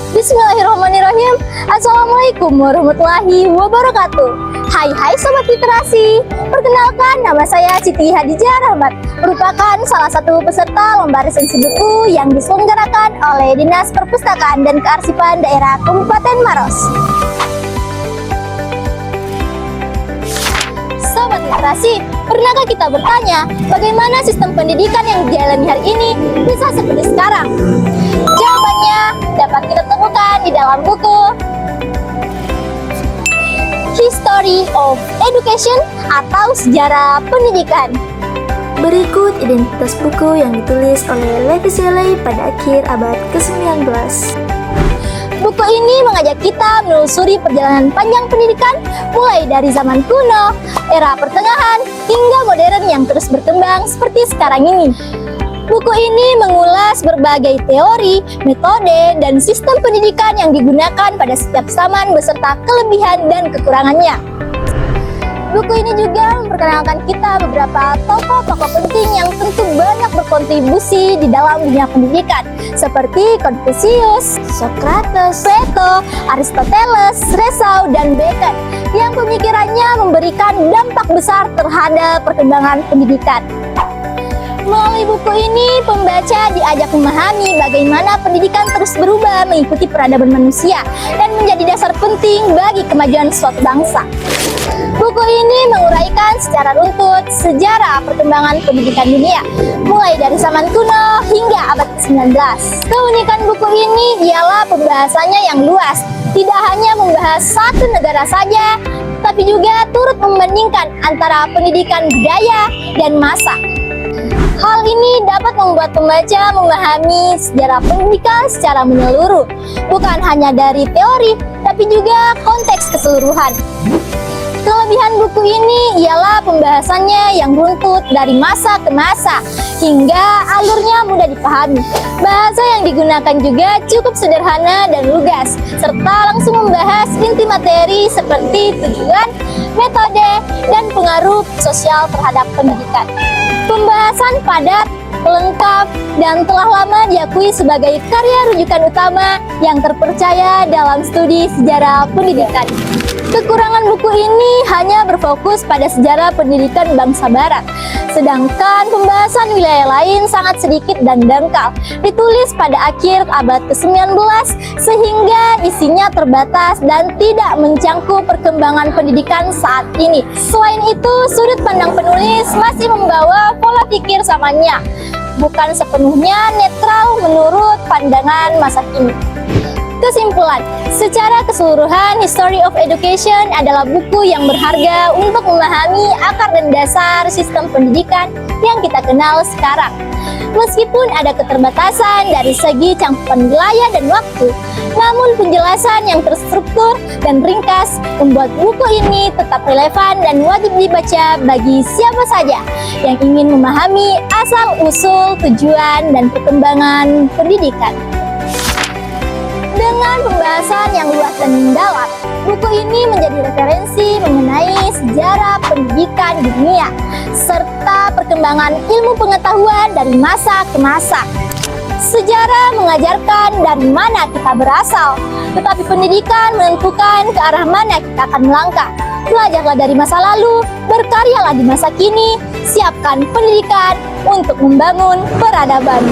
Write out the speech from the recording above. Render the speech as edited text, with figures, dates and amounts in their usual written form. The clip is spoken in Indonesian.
Bismillahirrahmanirrahim. Assalamualaikum warahmatullahi wabarakatuh. Hai Sobat Literasi. Perkenalkan, nama saya Siti Hadijah Rahmat, merupakan salah satu peserta lomba resensi buku yang diselenggarakan oleh Dinas Perpustakaan dan Kearsipan Daerah Kabupaten Maros. Sobat Literasi, pernahkah kita bertanya bagaimana sistem pendidikan yang dijalani hari ini bisa seperti sekarang? Jawabannya dapat kita temukan di dalam buku History of Education atau Sejarah Pendidikan. Berikut identitas buku yang ditulis oleh Levi Shelley pada akhir abad ke-19. Buku ini mengajak kita menelusuri perjalanan panjang pendidikan mulai dari zaman kuno, era pertengahan, hingga modern yang terus berkembang seperti sekarang ini. Buku ini mengulas berbagai teori, metode, dan sistem pendidikan yang digunakan pada setiap zaman beserta kelebihan dan kekurangannya. Buku ini juga memperkenalkan kita beberapa tokoh-tokoh penting yang tentu banyak berkontribusi di dalam dunia pendidikan, seperti Confucius, Socrates, Plato, Aristoteles, Rousseau, dan Bacon, yang pemikirannya memberikan dampak besar terhadap perkembangan pendidikan. Melalui buku ini, pembaca diajak memahami bagaimana pendidikan terus berubah mengikuti peradaban manusia dan menjadi dasar penting bagi kemajuan suatu bangsa. Buku ini menguraikan secara runtut sejarah perkembangan pendidikan dunia, mulai dari zaman kuno hingga abad ke-19. Keunikan buku ini ialah pembahasannya yang luas, tidak hanya membahas satu negara saja, tapi juga turut membandingkan antara pendidikan budaya dan masa. Hal ini dapat membuat pembaca memahami sejarah pendidikan secara menyeluruh, bukan hanya dari teori, tapi juga konteks keseluruhan. Kelebihan buku ini ialah pembahasannya yang runtut dari masa ke masa, hingga alurnya mudah dipahami. Bahasa yang digunakan juga cukup sederhana dan lugas, serta langsung membahas inti materi seperti tujuan, metode, dan pengaruh sosial terhadap pendidikan. Pembahasan padat, lengkap, dan telah lama diakui sebagai karya rujukan utama yang terpercaya dalam studi sejarah pendidikan. Kekurangan buku ini hanya berfokus pada sejarah pendidikan bangsa barat, sedangkan pembahasan wilayah lain sangat sedikit dan dangkal, ditulis pada akhir abad ke-19 sehingga isinya terbatas dan tidak mencangkup perkembangan pendidikan saat ini. Selain itu, sudut pandang penulis masih membawa pola pikir zamannya, bukan sepenuhnya netral menurut pandangan masa kini. Kesimpulan, secara keseluruhan History of Education adalah buku yang berharga untuk memahami akar dan dasar sistem pendidikan yang kita kenal sekarang. Meskipun ada keterbatasan dari segi cangkupan wilayah dan waktu, namun penjelasan yang terstruktur dan ringkas membuat buku ini tetap relevan dan wajib dibaca bagi siapa saja yang ingin memahami asal-usul, tujuan, dan perkembangan pendidikan. Dengan pembahasan yang luas dan mendalam, buku ini menjadi referensi mengenai sejarah pendidikan di dunia, serta perkembangan ilmu pengetahuan dari masa ke masa. Sejarah mengajarkan dari mana kita berasal, tetapi pendidikan menentukan ke arah mana kita akan melangkah. Belajarlah dari masa lalu, berkaryalah di masa kini, siapkan pendidikan untuk membangun peradaban.